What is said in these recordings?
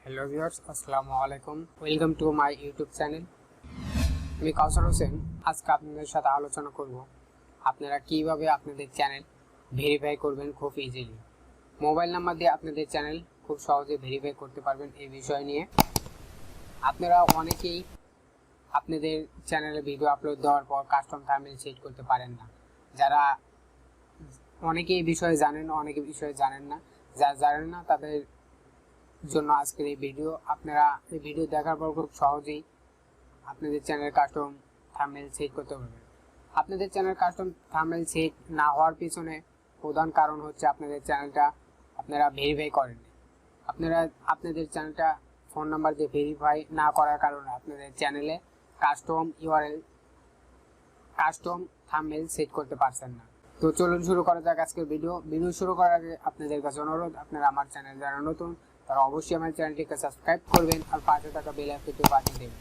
Hello viewers, আসসালামু আলাইকুম। Welcome to my YouTube channel. আমি কাউসার হোসেন। আজকে আপনাদের সাথে আলোচনা করব আপনারা কিভাবে আপনাদের চ্যানেল ভেরিফাই করবেন খুব ইজিলি। মোবাইল নাম্বার দিয়ে আপনাদের চ্যানেল খুব সহজে ভেরিফাই করতে পারবেন। এই বিষয় নিয়ে আপনারা অনেকেই আপনাদের চ্যানেলে ভিডিও আপলোড দেওয়ার পর কাস্টম থাম্বনেল সেট করতে পারেন না। যারা অনেকে এই বিষয়ে জানেন, অনেকে বিষয়ে জানেন না। যারা জানেন না তাদের জন্য আজকের এই ভিডিও। আপনারা এই ভিডিও দেখার পর খুব সহজেই আপনাদের চ্যানেল কাস্টম থাম্বনেল সেট করতে পারবেন। আপনাদের চ্যানেল কাস্টম থাম্বনেল সেট না হওয়ার পিছনে প্রধান কারণ হচ্ছে আপনাদের চ্যানেলটা আপনারা ভেরিফাই করেন। আপনারা আপনাদের চ্যানেলটা ফোন নাম্বার দিয়ে ভেরিফাই না করার কারণে আপনাদের চ্যানেলে custom URL custom thumbnail set করতে পারছেন না। তো চলুন শুরু করা যাক আজকের ভিডিও। শুরু করার আগে আপনাদের কাছে অনুরোধ, আপনারা আমার চ্যানেল যারা নতুন তারা অবশ্যই আমার চ্যানেলটিকে সাবস্ক্রাইব করবেন আর পাশে থাকা বেল আইকনটি বাজিয়ে দেবেন।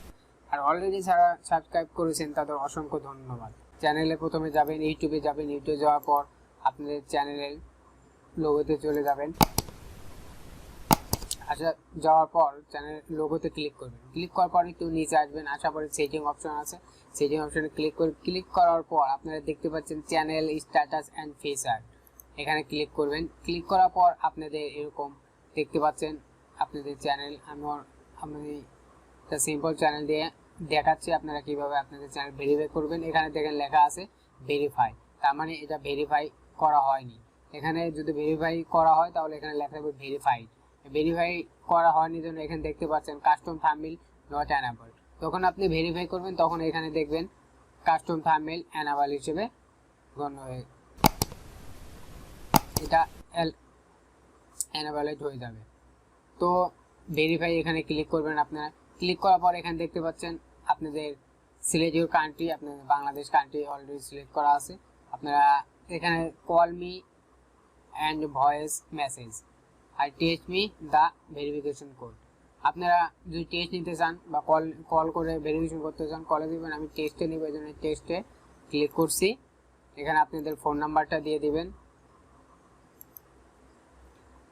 আর অলরেডি যারা সাবস্ক্রাইব করেছেন তাদের অসংখ্য ধন্যবাদ। চ্যানেলে প্রথমে যাবেন, ইউটিউবে যাওয়ার পর আপনাদের চ্যানেলের লোগোতে চলে যাবেন। যাওয়ার পর চ্যানেল লোগোতে ক্লিক করবেন। ক্লিক করার পর একটু নিচে আসবেন, আসার পরে সেটিং অপশন আছে, সেটিং অপশনে ক্লিক করার পর আপনারা দেখতে পাচ্ছেন চ্যানেল স্ট্যাটাস অ্যান্ড ফিচার। এখানে ক্লিক করবেন। ক্লিক করার পর আপনাদের এরকম দেখতে পাচ্ছেন আপনাদের চ্যানেল। আমি একটা সিম্পল চ্যানেল দিয়ে দেখাচ্ছি আপনারা কিভাবে আপনাদের চ্যানেল ভেরিফাই করবেন। এখানে দেখেন লেখা আছে ভেরিফাই, তার মানে এটা ভেরিফাই করা হয়নি। এখানে যদি ভেরিফাই করা হয় তাহলে এখানে লেখা থাকবে ভেরিফাইড। ভেরিফাই করা হয়নি জন্য এখানে দেখতে পাচ্ছেন কাস্টম থাম্বনেল নট অ্যানাবল। যখন আপনি ভেরিফাই করবেন তখন এখানে দেখবেন কাস্টম থাম্বনেল অ্যানাবল হিসেবে গণ্য হয়ে এটা অ্যানাবলেড হয়ে যাবে। তো ভেরিফাই এখানে ক্লিক করবেন। আপনারা ক্লিক করার পর এখানে দেখতে পাচ্ছেন আপনাদের সিলেক্ট ইউর কান্ট্রি, আপনাদের বাংলাদেশ কান্ট্রি অলরেডি সিলেক্ট করা আছে। আপনারা এখানে call me and voice message আর text me the verification code. আপনারা যদি টেস্ট নিতে চান বা কল করে ভেরিফিকেশন করতে চান কলে দিবেন। আমি টেস্টে নিব, এই জন্য টেস্টে ক্লিক করছি। এখানে আপনাদের ফোন নাম্বারটা দিয়ে দিবেন।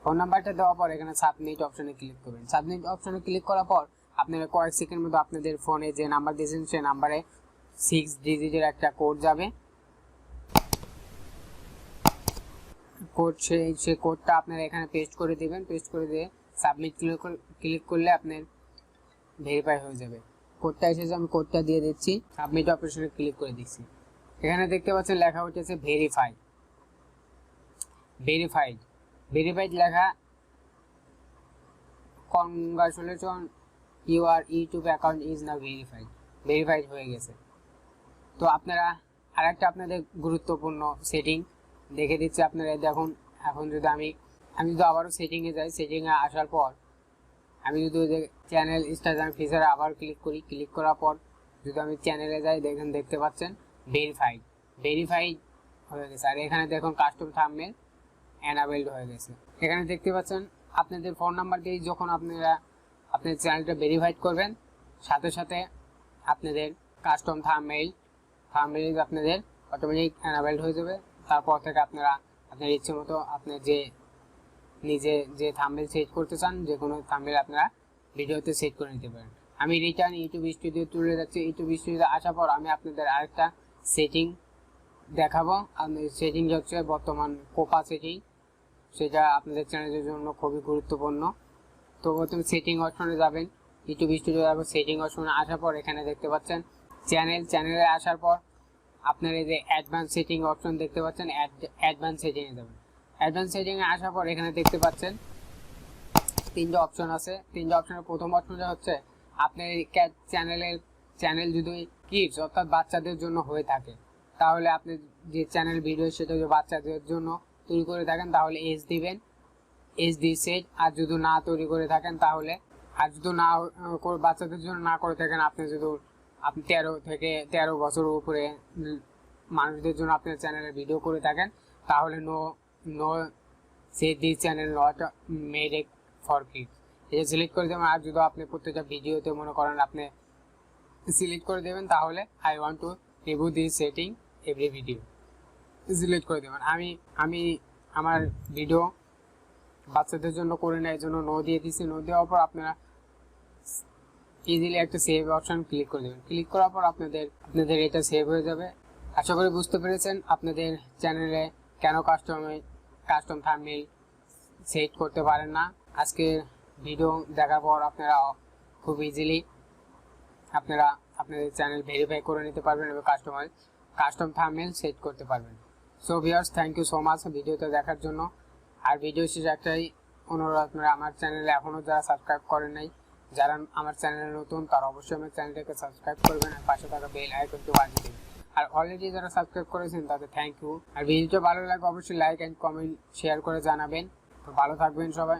ফোন নাম্বারটা দেওয়ার পর এখানে সাবমিট অপশনে ক্লিক করবেন। সাবমিট অপশনে ক্লিক করার পর আপনারা কয়েক সেকেন্ড মধ্যে আপনাদের ফোনে যে নাম্বার দিয়েছেন সেই নাম্বারে 6 ডিজিটের একটা কোড যাবে। সেই কোডটা আপনারা এখানে পেস্ট করে দিবেন। পেস্ট করে দিয়ে সাবমিট ক্লিক করলে আপনার ভেরিফাই হয়ে যাবে। কোডটা এসেছে, আমি কোডটা দিয়ে দিচ্ছি। সাবমিট অপশনে ক্লিক করে দিচ্ছি। এখানে দেখতে পাচ্ছেন লেখা উঠেছে ভেরিফাইড লেখা। Congratulation, your YouTube account is now verified হয়ে গেছে। তো আপনারা আরেকটা আপনাদের গুরুত্বপূর্ণ সেটিং দেখে দিচ্ছি। আপনারা দেখুন, এখন যদি আমি যদি আবারও সেটিংয়ে যাই, সেটিংয়ে আসার পর আমি যদি চ্যানেল স্ট্যাটাস ফিচারে আবার ক্লিক করি, ক্লিক করার পর যদি আমি চ্যানেলে যাই দেখতে পাচ্ছেন ভেরিফাইড হয়ে গেছে। আর এখানে দেখুন কাস্টম থাম্বনেল অ্যানাবেলড হয়ে গেছে। এখানে দেখতে পাচ্ছেন আপনাদের ফোন নাম্বার দিয়ে যখন আপনারা আপনাদের চ্যানেলটা ভেরিফাইড করবেন সাথে সাথে আপনাদের কাস্টম থাম্বনেল আপনাদের অটোমেটিক অ্যানাবেলড হয়ে যাবে। তারপর থেকে আপনারা আপনার ইচ্ছে মতো আপনার নিজে যে থাম্বনেল সেট করতে চান যে কোনো থাম্বনেল আপনারা ভিডিওতে সেট করে নিতে পারেন। আমি রিটার্ন ইউটিউব স্টুডিও তুলে যাচ্ছি। ইউটিউব স্টুডিওতে আসার পর আমি আপনাদের আরেকটা সেটিং দেখাবো। সেটিং হচ্ছে বর্তমান কোপা সেটিং, সেটা আপনাদের চ্যানেলের জন্য খুবই গুরুত্বপূর্ণ। তো প্রথমে সেটিং অপশনে যাবেন, ইউটিউব স্টুডিও যাবেন। সেটিং অপশনে আসার পর এখানে দেখতে পাচ্ছেন চ্যানেলে আসার পর আপনার এই যে অ্যাডভান্স সেটিং অপশন দেখতে পাচ্ছেন, অ্যাডভান্স সেটিংয়ে যাবেন। অ্যাডভান্স সেটিংয়ে আসার পর এখানে দেখতে পাচ্ছেন তিনটা অপশন আছে। তিনটা অপশনের প্রথম অপশনটা হচ্ছে আপনার চ্যানেল যদি কিডস অর্থাৎ বাচ্চাদের জন্য হয়ে থাকে তাহলে আপনি যে চ্যানেল ভিডিও সেটা যদি বাচ্চাদের জন্য তৈরি করে থাকেন তাহলে এজ দিবেন, HD সেট। আর যদি না তৈরি করে থাকেন তাহলে, আর যদি না বাচ্চাদের জন্য না করে থাকেন, আপনি 13 থেকে 13 বছর উপরে মানুষদের জন্য আপনার চ্যানেলে ভিডিও করে থাকেন তাহলে no set this channel not made for kids, এটা সিলেক্ট করে দেবেন। আর যদি আপনি প্রত্যেকটা ভিডিওতে মনে করেন আপনি সিলেক্ট করে দেবেন তাহলে I want to review this setting every video select করে দেবেন। আমি আমার ভিডিও বাচ্চাদের জন্য করি না, এই জন্য নো দিয়ে দিচ্ছি। নো দেওয়ার পর আপনারা ইজিলি একটা সেভ অপশন ক্লিক করে দেবেন। ক্লিক করার পর আপনাদের এটা সেভ হয়ে যাবে। আশা করি বুঝতে পেরেছেন আপনাদের চ্যানেলে কেন কাস্টম থাম্বনেল সেট করতে পারেন না। আজকের ভিডিও দেখার পর আপনারা খুব ইজিলি আপনাদের চ্যানেল ভেরিফাই করে নিতে পারবেন এবং কাস্টম থাম্বনেল সেট করতে পারবেন। So viewers, thank you so much ভিডিওটা দেখার জন্য। আর ভিডিও শেষে একটাই অনুরোধ, আপনারা আমার চ্যানেলে এখনও যারা সাবস্ক্রাইব করেন নাই, যারা আমার চ্যানেলে নতুন, তারা অবশ্যই আমার চ্যানেলটাকে সাবস্ক্রাইব করবেন আর পাশে থাকা বেল আইকনটি বাজিয়ে দেবেন। আর অলরেডি যারা সাবস্ক্রাইব করেছেন তাদের থ্যাংক ইউ। আর ভিডিওটা ভালো লাগলে অবশ্যই লাইক অ্যান্ড কমেন্ট শেয়ার করে জানাবেন। তো ভালো থাকবেন সবাই।